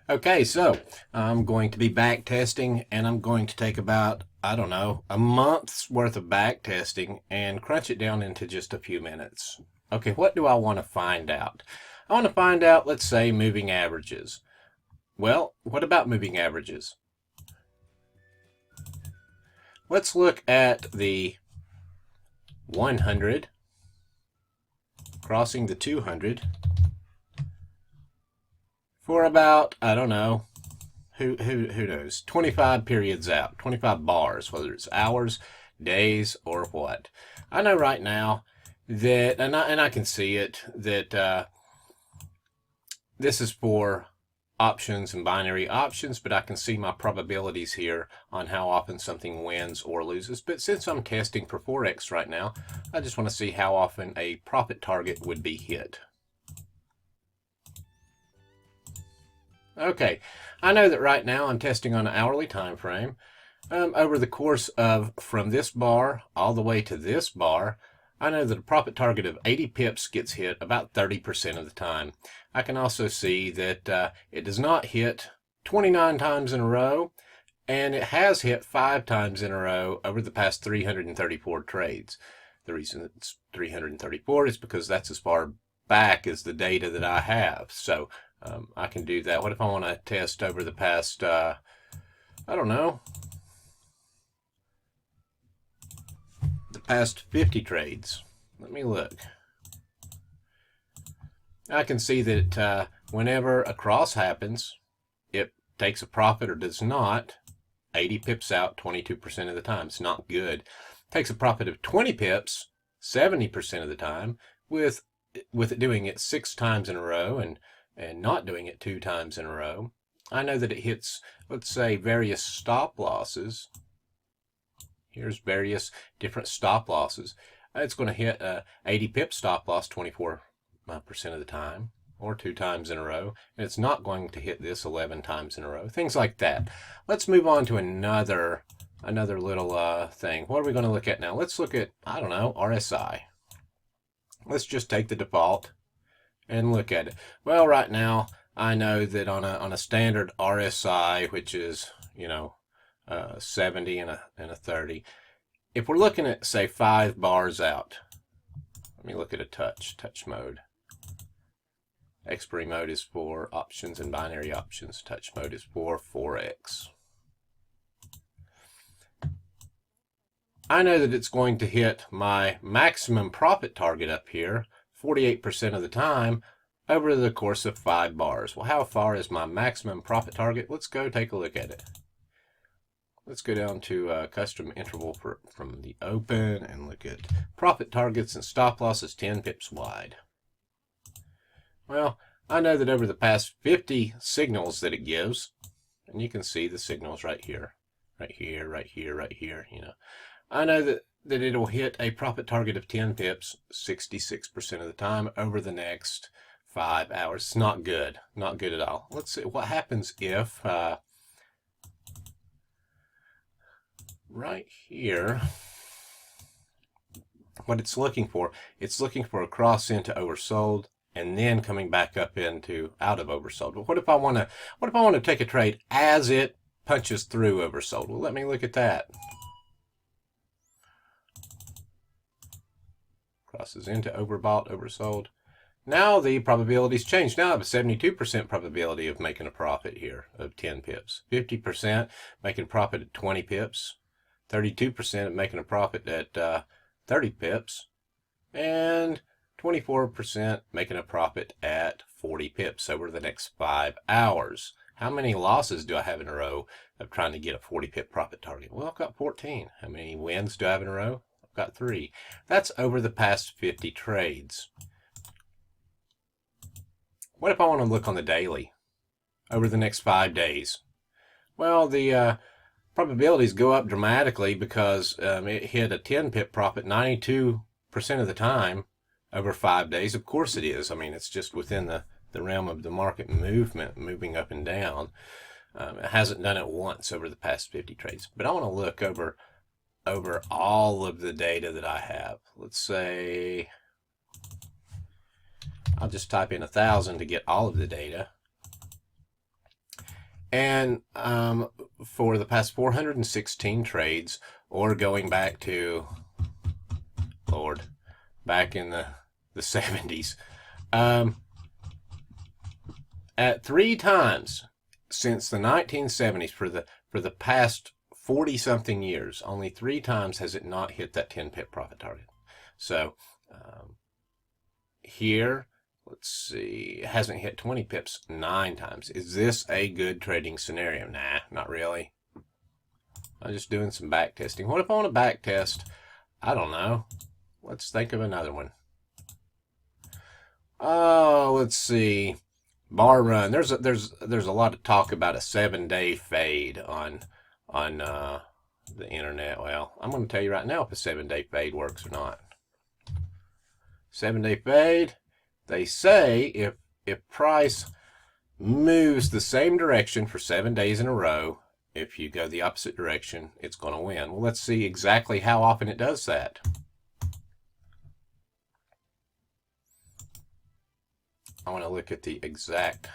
Okay, so I'm going to be back testing and I'm going to take about, I don't know, a month's worth of back testing and crunch it down into just a few minutes. Okay, what do I want to find out? I want to find out, let's say, moving averages. Well, what about moving averages? Let's look at the 100 crossing the 200 for about, I don't know, who knows, 25 periods out, 25 bars, whether it's hours, days, or what. I know right now that, and I can see it, that this is for options and binary options, but I can see my probabilities here on how often something wins or loses. But since I'm testing for Forex right now, I just want to see how often a profit target would be hit. Okay, I know that right now I'm testing on an hourly time frame. Over the course of from this bar all the way to this bar, I know that a profit target of 80 pips gets hit about 30% of the time. I can also see that it does not hit 29 times in a row, and it has hit 5 times in a row over the past 334 trades. The reason it's 334 is because that's as far back as the data that I have. So I can do that. What if I want to test over the past, I don't know, the past 50 trades? Let me look. I can see that whenever a cross happens, it takes a profit or does not. 80 pips out 22% of the time. It's not good. Takes a profit of 20 pips 70% of the time, with it doing it 6 times in a row and not doing it 2 times in a row. I know that it hits, let's say, various stop losses. Here's various different stop losses. It's going to hit 80 pip stop loss 24% of the time, or 2 times in a row, and it's not going to hit this 11 times in a row. Things like that. Let's move on to another little thing. What are we going to look at now? Let's look at, I don't know, RSI. Let's just take the default and look at it. Well, right now I know that on a standard RSI, which is 70 and a 30, if we're looking at, say, 5 bars out, let me look at a touch mode. Expiry mode is for options and binary options. Touch mode is for Forex. I know that it's going to hit my maximum profit target up here 48% of the time over the course of 5 bars. Well, how far is my maximum profit target? Let's go take a look at it. Let's go down to custom interval from the open and look at profit targets and stop losses 10 pips wide. Well, I know that over the past 50 signals that it gives, and you can see the signals right here, right here, right here, right here, I know that it'll hit a profit target of 10 pips 66% of the time over the next 5 hours. It's not good. Not good at all. Let's see what happens if right here, what it's looking for a cross into oversold and then coming back up into out of oversold. But what if I want to take a trade as it punches through oversold? Well, let me look at that. Crosses into overbought, oversold. Now the probabilities change. Now I have a 72% probability of making a profit here of 10 pips. 50% making a profit at 20 pips. 32% of making a profit at 30 pips. And 24% making a profit at 40 pips over the next 5 hours. How many losses do I have in a row of trying to get a 40 pip profit target? Well, I've got 14. How many wins do I have in a row? Got 3. That's over the past 50 trades. What if I want to look on the daily over the next 5 days? Well, the probabilities go up dramatically because it hit a 10 pip profit 92% of the time over 5 days. Of course it is. I mean, it's just within the realm of the market movement, moving up and down. It hasn't done it once over the past 50 trades. But I want to look over all of the data that I have. Let's say I'll just type in 1,000 to get all of the data. And for the past 416 trades, or going back to, Lord, back in the 70s, at 3 times since the 1970s, for the past 40 something years, only 3 times has it not hit that 10 pip profit target. So here, let's see, it hasn't hit 20 pips 9 times. Is this a good trading scenario? Nah, not really. I'm just doing some back testing. What if I want to back test? I don't know. Let's think of another one. Oh, let's see. Bar run. There's a lot of talk about a 7-day fade on the internet. Well, I'm going to tell you right now if a 7-day fade works or not. 7-day fade. They say if price moves the same direction for 7 days in a row, if you go the opposite direction, it's going to win. Well, let's see exactly how often it does that. I want to look at the exact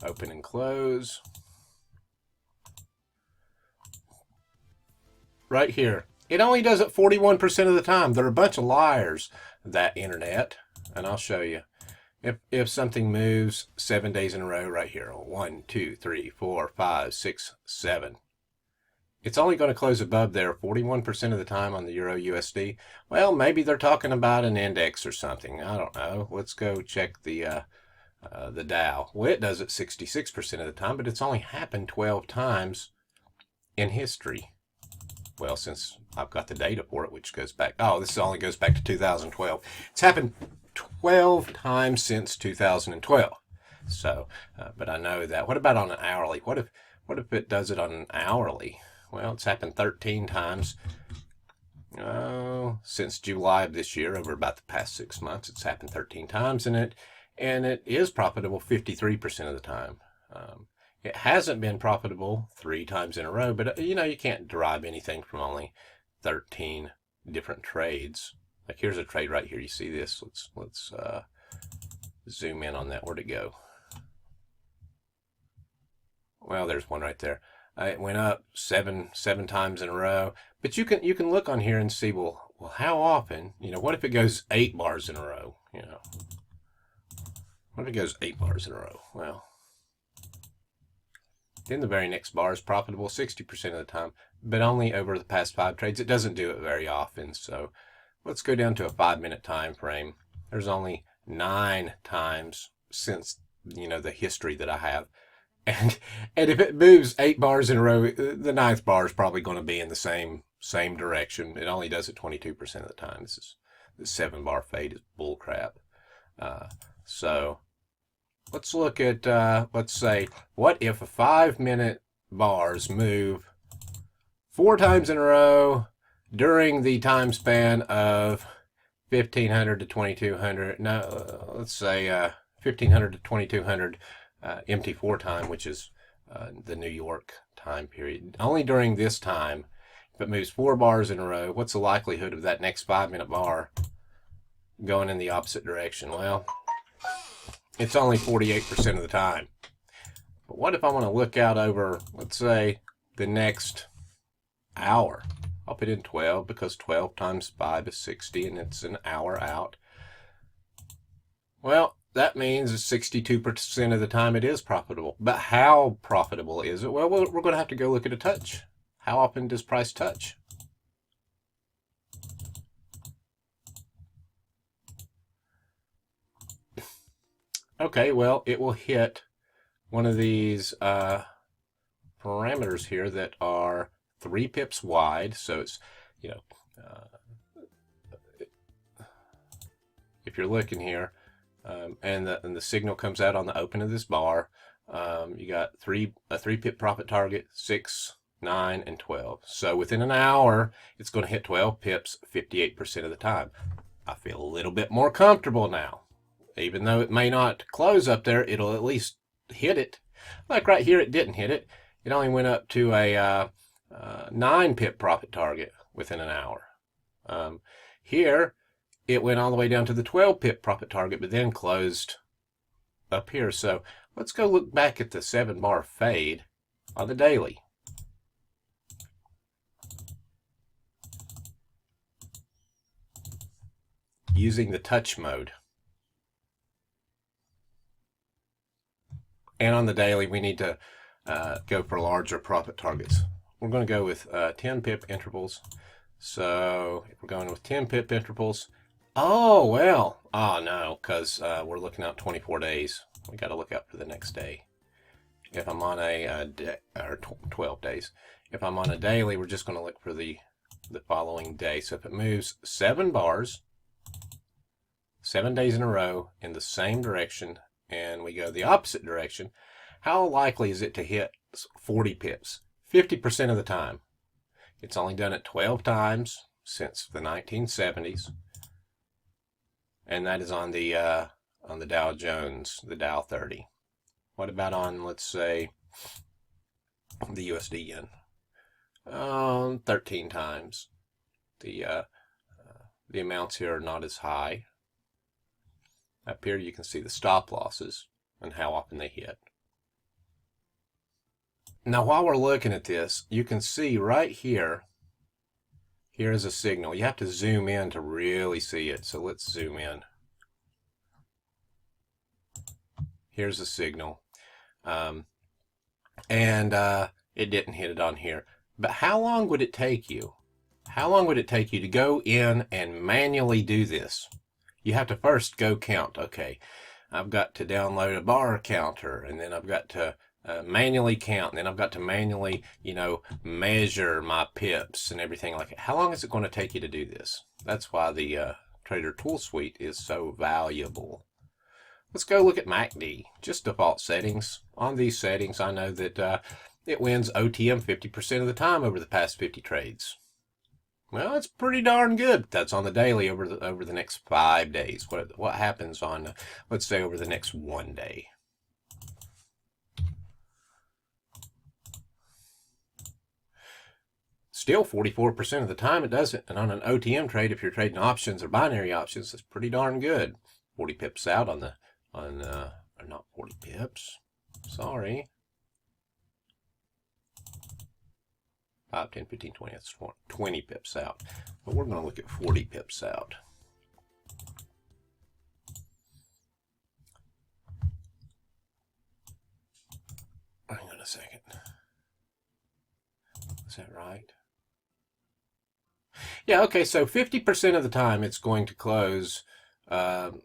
open and close. Right here. It only does it 41% of the time. They're a bunch of liars, that internet. And I'll show you. If something moves 7 days in a row right here, 1, 2, 3, 4, 5, 6, 7. It's only going to close above there 41% of the time on the Euro USD. Well, maybe they're talking about an index or something. I don't know. Let's go check the Dow. Well, it does it 66% of the time, but it's only happened 12 times in history. Well, since I've got the data for it, which goes back, oh, this only goes back to 2012. It's happened 12 times since 2012. So, but I know that. What about on an hourly? What if it does it on an hourly? Well, it's happened 13 times since July of this year. Over about the past 6 months, it's happened 13 times, and it is profitable 53% of the time. It hasn't been profitable 3 times in a row, but you can't derive anything from only 13 different trades. Like here's a trade right here. You see this? Let's zoom in on that. Where'd it go? Well, there's one right there. It went up seven times in a row. But you can look on here and see, well, how often? What if it goes 8 bars in a row? What if it goes 8 bars in a row? Well, then the very next bar is profitable 60% of the time, but only over the past 5 trades. It doesn't do it very often. So let's go down to a 5-minute time frame. There's only 9 times since the history that I have. And if it moves 8 bars in a row, the 9th bar is probably going to be in the same direction. It only does it 22% of the time. The 7-bar fade is bull crap. So let's look at let's say, what if a 5-minute bars move 4 times in a row during the time span of 1500 to 2200? No, let's say 1500 to 2200. MT4 time, which is the New York time period. Only during this time, if it moves 4 bars in a row, what's the likelihood of that next 5-minute bar going in the opposite direction? Well, it's only 48% of the time. But what if I want to look out over, let's say, the next hour? I'll put in 12 because 12 times 5 is 60, and it's an hour out. Well, that means 62% of the time it is profitable. But how profitable is it? Well, we're going to have to go look at a touch. How often does price touch? Okay, well, it will hit one of these parameters here that are 3 pips wide. So it's, if you're looking here, and the signal comes out on the open of this bar, you got a 3 pip profit target, 6, 9, and 12. So within an hour, it's going to hit 12 pips 58% of the time. I feel a little bit more comfortable now. Even though it may not close up there, it'll at least hit it. Like right here, it didn't hit it. It only went up to a 9 pip profit target within an hour. Here, it went all the way down to the 12 pip profit target, but then closed up here. So Let's go look back at the 7-bar fade on the daily. Using the touch mode. And on the daily, we need to go for larger profit targets. We're going to go with 10 pip intervals. So if we're going with 10 pip intervals, oh, well, oh no, because we're looking out 24 days. We got to look out for the next day. If I'm on a, or 12 days. If I'm on a daily, we're just going to look for the following day. So if it moves 7 bars, 7 days in a row in the same direction, and we go the opposite direction, how likely is it to hit 40 pips? 50% of the time. It's only done it 12 times since the 1970s, and that is on the Dow Jones, the Dow 30. What about on, let's say, the USD yen? 13 times. The amounts here are not as high. Up here you can see the stop losses and how often they hit. Now while we're looking at this, you can see right here, here is a signal. You have to zoom in to really see it, so let's zoom in. Here's a signal. It didn't hit it on here. But how long would it take you? How long would it take you to go in and manually do this? You have to first go count. Okay, I've got to download a bar counter, and then I've got to manually count, and then I've got to manually, measure my pips and everything like that. How long is it going to take you to do this? That's why the Trader Tool Suite is so valuable. Let's go look at MACD, just default settings. On these settings, I know that it wins OTM 50% of the time over the past 50 trades. Well, it's pretty darn good. That's on the daily over the next 5 days. What happens on, let's say, over the next 1 day? Still 44% of the time it does it. And on an OTM trade, if you're trading options or binary options, it's pretty darn good. 40 pips out or not 40 pips. Sorry. 5, 10, 15, 20, that's 20 pips out. But we're going to look at 40 pips out. Hang on a second. Is that right? Yeah, okay, so 50% of the time it's going to close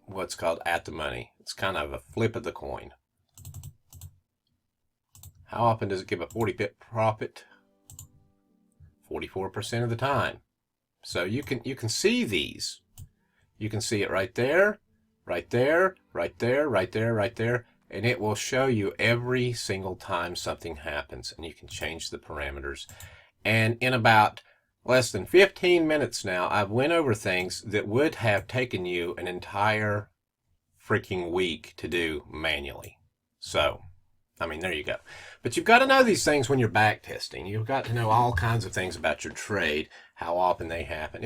what's called at the money. It's kind of a flip of the coin. How often does it give a 40 pip profit? 44% of the time. So you can see these. You can see it right there, right there, right there, right there, right there, and it will show you every single time something happens, and you can change the parameters. And in about less than 15 minutes now, I've went over things that would have taken you an entire freaking week to do manually. So, I mean, there you go. But you've got to know these things when you're back testing. You've got to know all kinds of things about your trade, how often they happen.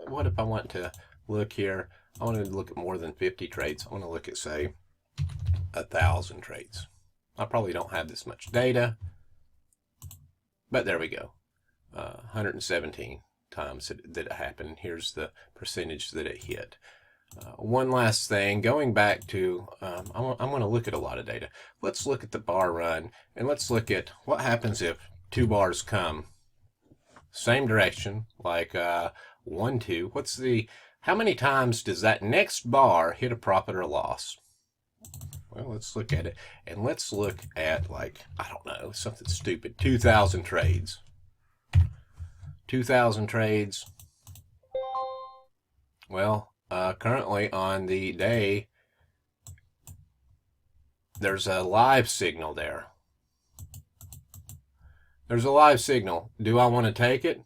What if I want to look here? I want to look at more than 50 trades. I want to look at, say, 1,000 trades. I probably don't have this much data, but there we go. 117 times that it happened. Here's the percentage that it hit. One last thing, going back to, I'm going to look at a lot of data. Let's look at the bar run, and let's look at what happens if 2 bars come same direction, like 1, 2. How many times does that next bar hit a profit or loss? Well, let's look at it, and let's look at, like, I don't know, something stupid, 2,000 trades. 2,000 trades. Well, currently on the day, there's a live signal there. There's a live signal. Do I want to take it?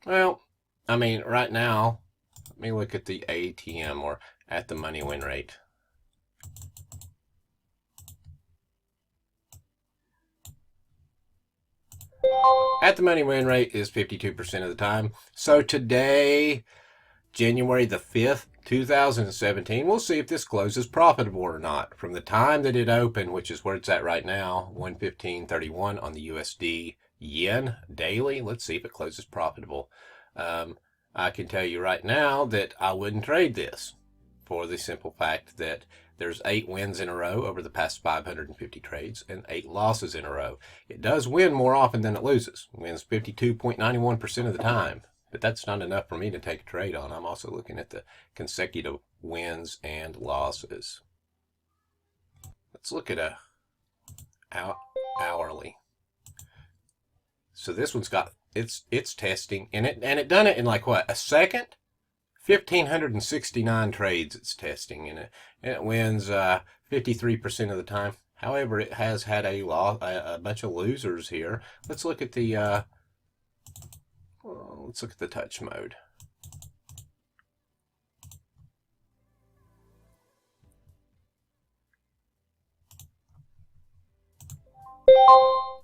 Well, I mean, right now, let me look at the ATM, or at the money win rate. At the money win rate is 52% of the time. So today, January the 5th, 2017. We'll see if this closes profitable or not. From the time that it opened, which is where it's at right now, 115.31 on the USD yen daily. Let's see if it closes profitable. I can tell you right now that I wouldn't trade this for the simple fact that there's 8 wins in a row over the past 550 trades and 8 losses in a row. It does win more often than it loses. It wins 52.91% of the time. But that's not enough for me to take a trade on. I'm also looking at the consecutive wins and losses. Let's look at a hourly. So this one's got it's testing, and it done it in like what, a second? 1,569 trades it's testing, and it wins 53% of the time. However, it has had a bunch of losers here. Let's look at the let's look at the touch mode.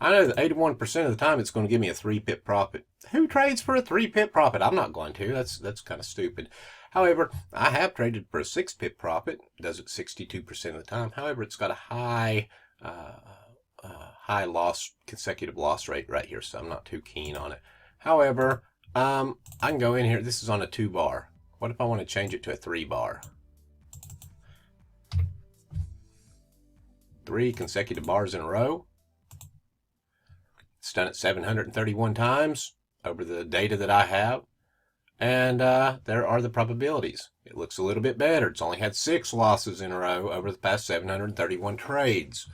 I know that 81% of the time it's going to give me a 3-pip profit. Who trades for a 3-pip profit? I'm not going to. That's kind of stupid. However, I have traded for a 6-pip profit. It does it 62% of the time. However, it's got a high loss, consecutive loss rate right here, so I'm not too keen on it. However, I can go in here. This is on a 2-bar. What if I want to change it to a 3-bar? 3 consecutive bars in a row. It's done it 731 times over the data that I have. And there are the probabilities. It looks a little bit better. It's only had 6 losses in a row over the past 731 trades.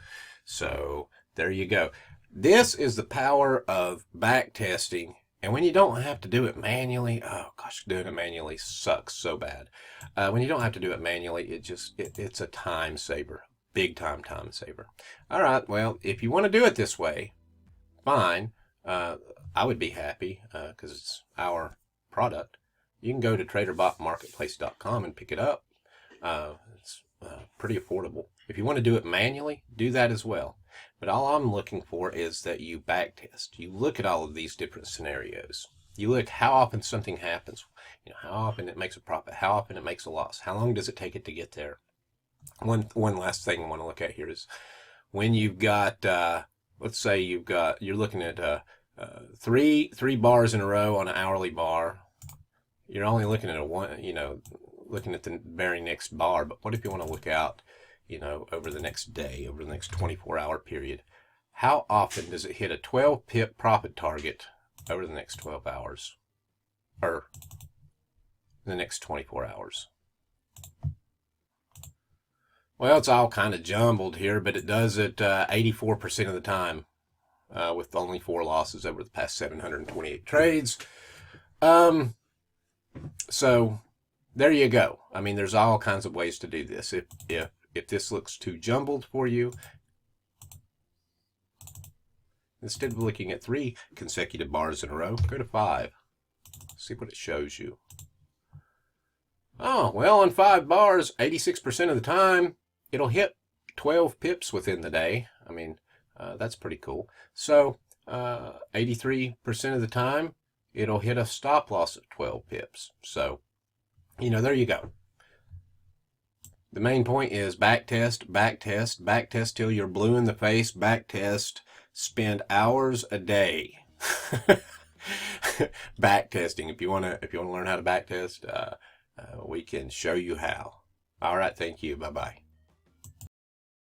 So there you go. This is the power of back testing. And when you don't have to do it manually, oh gosh, doing it manually sucks so bad. When you don't have to do it manually, it's a time saver. Big time saver. All right, well, if you want to do it this way, fine. I would be happy because it's our product. You can go to traderbotmarketplace.com and pick it up. It's pretty affordable. If you want to do it manually, do that as well. But all I'm looking for is that you backtest. You look at all of these different scenarios. You look how often something happens. You know, how often it makes a profit, how often it makes a loss, how long does it take it to get there. One last thing I want to look at here is when you've got, let's say you're looking at three bars in a row on an hourly bar. You're only looking at looking at the very next bar. But what if you want to look out, over the next day, over the next 24-hour period? How often does it hit a 12-pip profit target over the next 12 hours, or the next 24 hours? Well, it's all kind of jumbled here, but it does it 84% of the time with only 4 losses over the past 728 trades. So there you go. I mean, there's all kinds of ways to do this. If this looks too jumbled for you, instead of looking at 3 consecutive bars in a row, go to 5. See what it shows you. Oh, well, on 5 bars, 86% of the time, it'll hit 12 pips within the day. I mean, that's pretty cool. So 83% of the time, it'll hit a stop loss of 12 pips. So, there you go. The main point is backtest, backtest, backtest till you're blue in the face, backtest, spend hours a day backtesting. If you want to learn how to backtest, we can show you how. All right, thank you. Bye-bye.